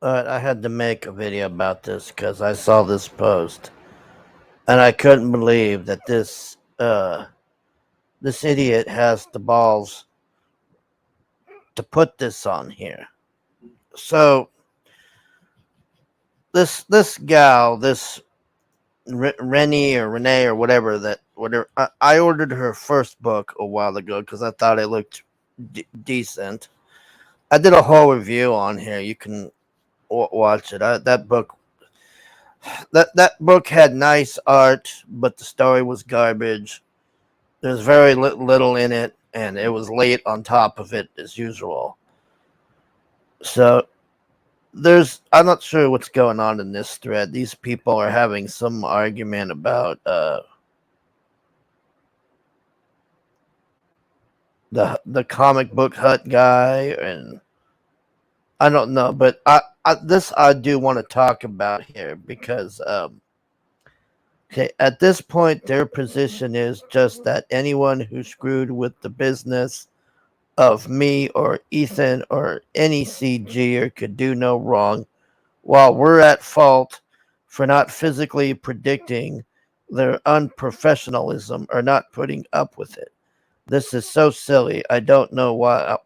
I had to make a video about this because I saw this post and I couldn't believe that this idiot has the balls to put this on here. So this gal, this Rennie or Renee or whatever, I ordered her first book a while ago because I thought it looked decent. I did a whole review on here. You can watch it. That book had nice art, but the story was garbage. There's very little in it, and it was late on top of it as usual. So I'm not sure what's going on in this thread. These people are having some argument about the comic book hut guy, and I don't know, but I do want to talk about here because okay, at this point, their position is just that anyone who screwed with the business of me or Ethan or any CGer could do no wrong, while we're at fault for not physically predicting their unprofessionalism or not putting up with it. This is so silly. I don't know why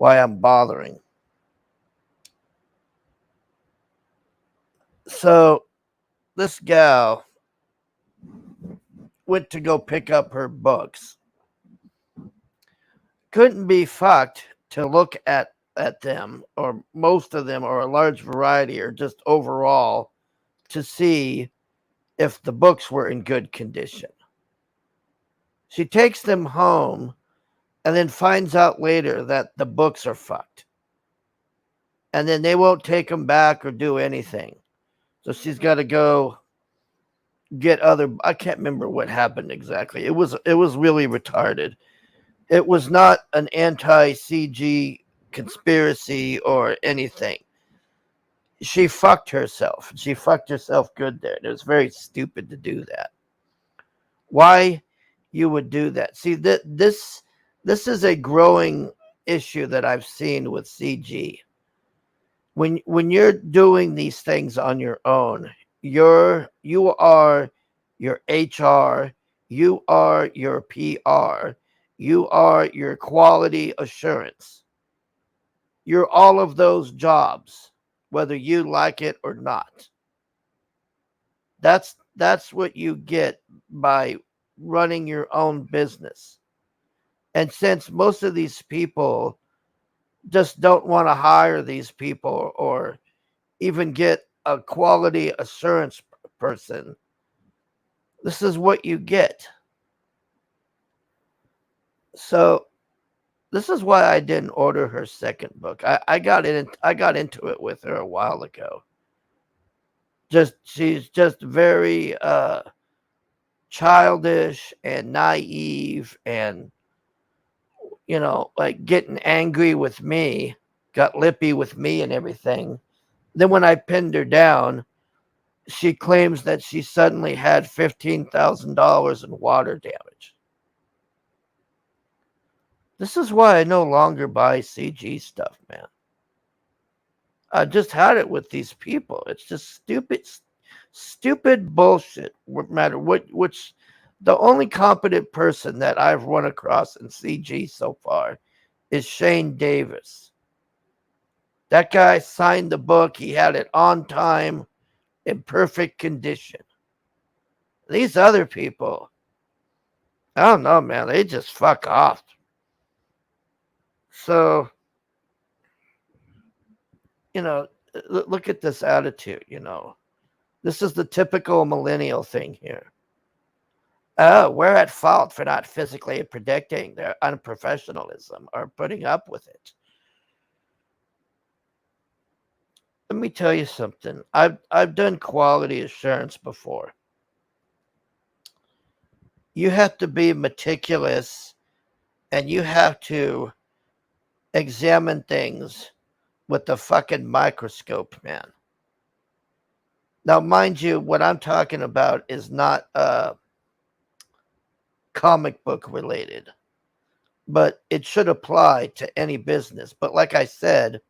I'm bothering. So this gal went to go pick up her books. Couldn't be fucked to look at them, or most of them, or a large variety, or just overall, to see if the books were in good condition. She takes them home and then finds out later that the books are fucked. And then they won't take them back or do anything. So she's got to go get other. I can't remember what happened exactly. It was really retarded. It was not an anti-CG conspiracy or anything. She fucked herself. She fucked herself good there. It was very stupid to do that. Why you would do that? See, this is a growing issue that I've seen with CG. When you're doing these things on your own, you are your HR, you are your PR, you are your quality assurance. You're all of those jobs, whether you like it or not. That's what you get by running your own business. And since most of these people just don't want to hire these people or even get a quality assurance person, this is what you get. So this is why I didn't order her second book. I got into it with her a while ago. She's just very childish and naive, and like getting angry with me, got lippy with me and everything. Then when I pinned her down, she claims that she suddenly had $15,000 in water damage. This is why I no longer buy CG stuff, man. I just had it with these people. It's just stupid bullshit. No matter which, the only competent person that I've run across in CG so far is Shane Davis. That guy signed the book. He had it on time, in perfect condition. These other people, I don't know, man. They just fuck off. So, look at this attitude, This is the typical millennial thing here. Oh, we're at fault for not physically predicting their unprofessionalism or putting up with it. Let me tell you something. I've done quality assurance before. You have to be meticulous, and you have to examine things with the fucking microscope, man. Now, mind you, what I'm talking about is not comic book related, but it should apply to any business. But like I said,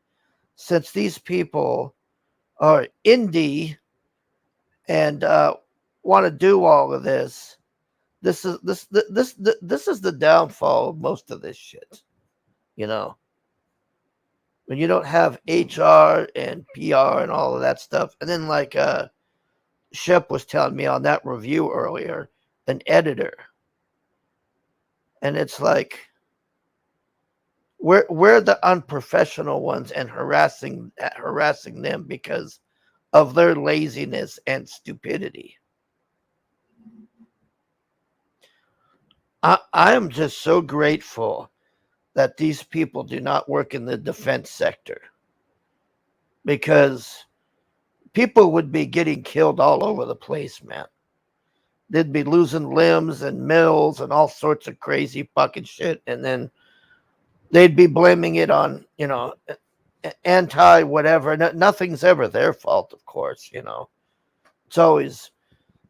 since these people are indie and want to do all of this, this is the downfall of most of this shit. You know, when you don't have HR and PR and all of that stuff, and then like Shep was telling me on that review earlier, an editor, and it's like we're the unprofessional ones and harassing them because of their laziness and stupidity. I am just so grateful that these people do not work in the defense sector, because people would be getting killed all over the place, man. They'd be losing limbs and mills and all sorts of crazy fucking shit, and then they'd be blaming it on, anti whatever. Nothing's ever their fault, of course. It's always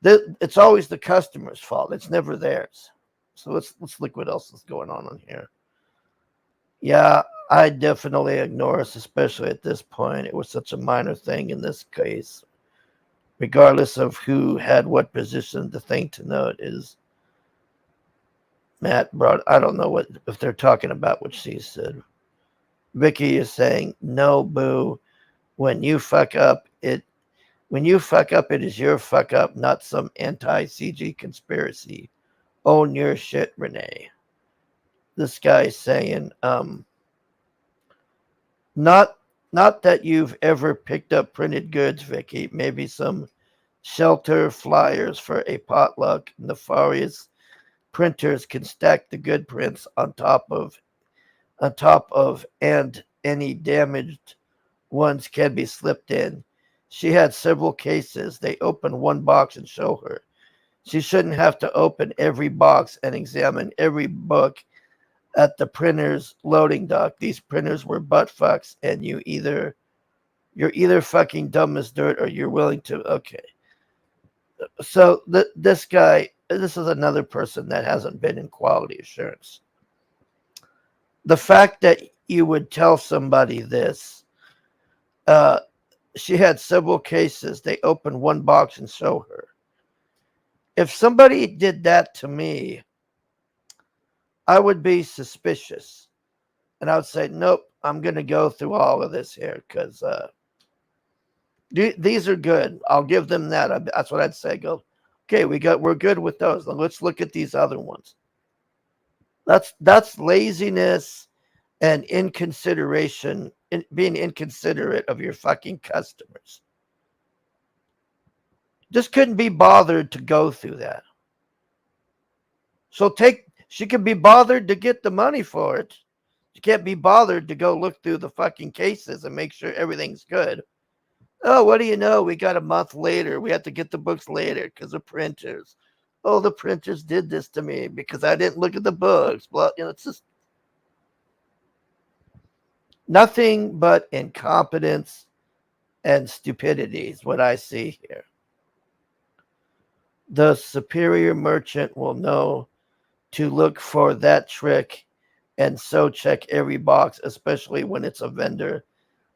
the customer's fault. It's never theirs. So let's look what else is going on here. Yeah, I definitely ignore us, especially at this point. It was such a minor thing in this case. Regardless of who had what position, the thing to note is Matt brought. I don't know if they're talking about what she said. Vicky is saying, "No, boo. When you fuck up, it is your fuck up, not some anti-CG conspiracy. Own your shit, Renee." This guy's saying, not that you've ever picked up printed goods, Vicky. Maybe some shelter flyers for a potluck. Nefarious printers can stack the good prints on top of, and any damaged ones can be slipped in. She had several cases. They open one box and show her. She shouldn't have to open every box and examine every book at the printer's loading dock. These printers were butt fucks, and you're either fucking dumb as dirt or you're willing to. Okay. So this guy, this is another person that hasn't been in quality assurance. The fact that you would tell somebody this, she had several cases. They opened one box and show her. If somebody did that to me, I would be suspicious. And I would say, nope, I'm going to go through all of this here because these are good. I'll give them that. That's what I'd say. Go, okay, we're good with those. Now let's look at these other ones. That's laziness and inconsideration, being inconsiderate of your fucking customers. Just couldn't be bothered to go through that. So she could be bothered to get the money for it. She can't be bothered to go look through the fucking cases and make sure everything's good. Oh, what do you know? We got a month later. We have to get the books later because of printers. Oh, the printers did this to me because I didn't look at the books. Well, it's just nothing but incompetence and stupidity is what I see here. The superior merchant will know to look for that trick and so check every box, especially when it's a vendor.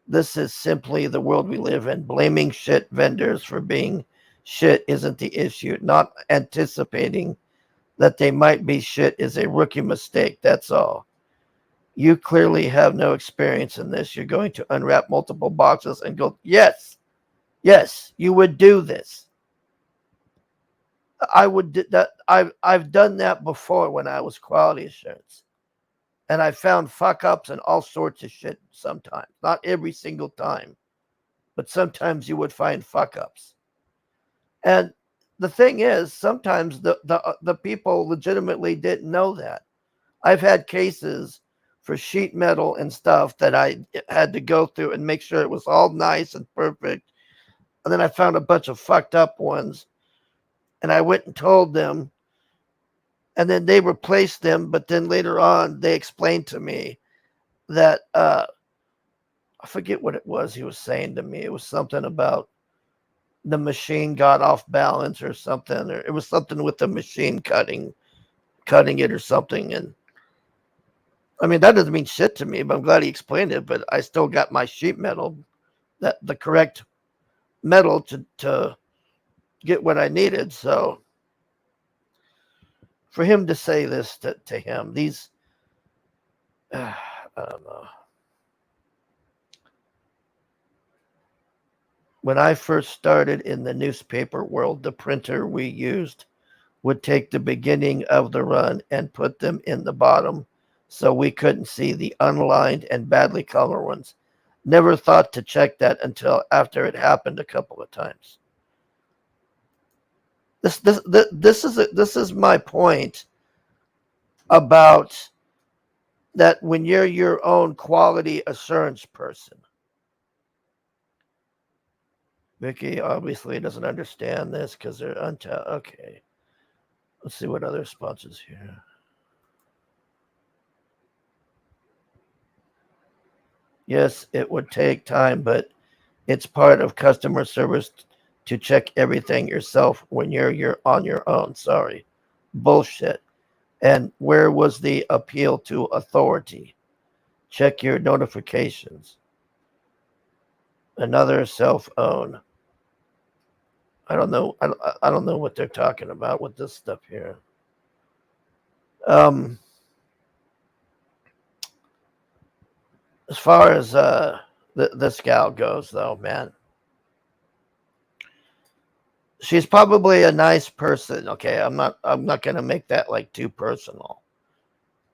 This is simply the world we live in. Blaming shit vendors for being shit isn't the issue. Not anticipating that they might be shit is a rookie mistake. That's all. You clearly have no experience in this. You're going to unwrap multiple boxes and go, yes, you would do this. I would do that. I've done that before when I was quality assurance. And I found fuck ups and all sorts of shit sometimes. Not every single time, but sometimes you would find fuck ups. And the thing is, sometimes the people legitimately didn't know that. I've had cases for sheet metal and stuff that I had to go through and make sure it was all nice and perfect. And then I found a bunch of fucked up ones. And I went and told them. And then they replaced them. But then later on, they explained to me that I forget what it was he was saying to me. It was something about the machine got off balance or something. Or it was something with the machine cutting it or something. And I mean, that doesn't mean shit to me, but I'm glad he explained it. But I still got my sheet metal, that the correct metal to get what I needed. So for him to say this to him, these, I don't know. When I first started in the newspaper world, the printer we used would take the beginning of the run and put them in the bottom so we couldn't see the unlined and badly colored ones. Never thought to check that until after it happened a couple of times. This is my point about that when you're your own quality assurance person. Vicky obviously doesn't understand this because they're untapped. Okay. Let's see what other sponsors here. Yes, it would take time, but it's part of customer service to check everything yourself when you're on your own. Sorry. Bullshit. And where was the appeal to authority? Check your notifications. Another self-own. I don't know. I don't know what they're talking about with this stuff here. As far as this gal goes, though, man, she's probably a nice person. Okay, I'm not gonna make that like too personal.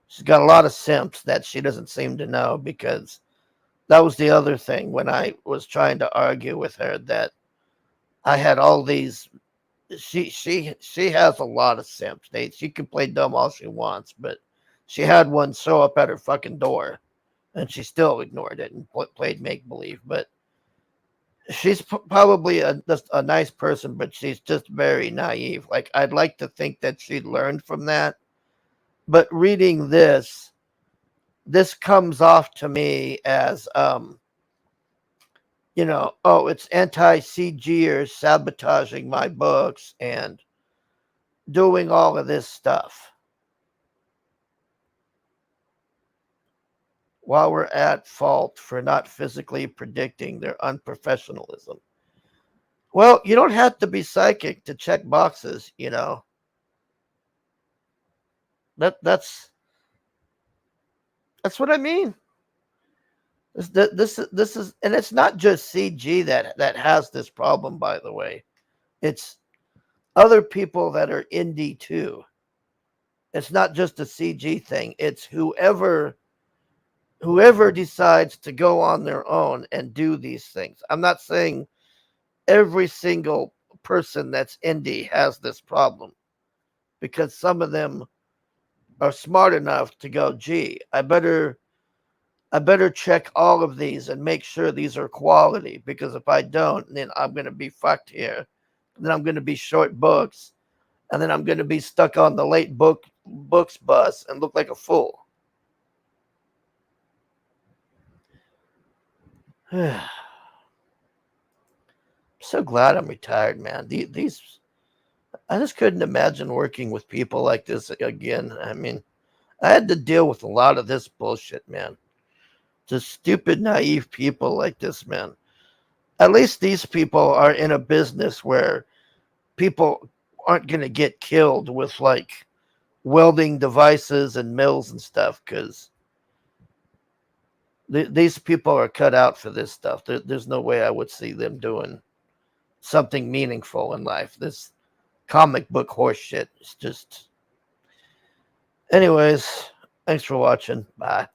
She's got a lot of simps that she doesn't seem to know, because that was the other thing when I was trying to argue with her, that I had all these. She has a lot of simps. She can play dumb all she wants, but she had one show up at her fucking door, and she still ignored it and played make believe. But she's probably just a nice person, but she's just very naive. Like, I'd like to think that she'd learned from that. But reading this comes off to me as, oh, it's anti-CGers sabotaging my books and doing all of this stuff. While we're at fault for not physically predicting their unprofessionalism. Well, you don't have to be psychic to check boxes, That's what I mean. This is, and it's not just CG that has this problem, by the way. It's other people that are indie too. It's not just a CG thing. It's whoever decides to go on their own and do these things. I'm not saying every single person that's indie has this problem, because some of them are smart enough to go, gee, I better check all of these and make sure these are quality, because if I don't, then I'm going to be fucked here. Then I'm going to be short books, and then I'm going to be stuck on the late books bus and look like a fool. I'm so glad I'm retired, man. These I just couldn't imagine working with people like this again. I mean, I had to deal with a lot of this bullshit, man. Just stupid, naive people like this, man. At least these people are in a business where people aren't going to get killed with like welding devices and mills and stuff, because these people are cut out for this stuff. There's no way I would see them doing something meaningful in life. This comic book horse shit is just. Anyways, thanks for watching. Bye.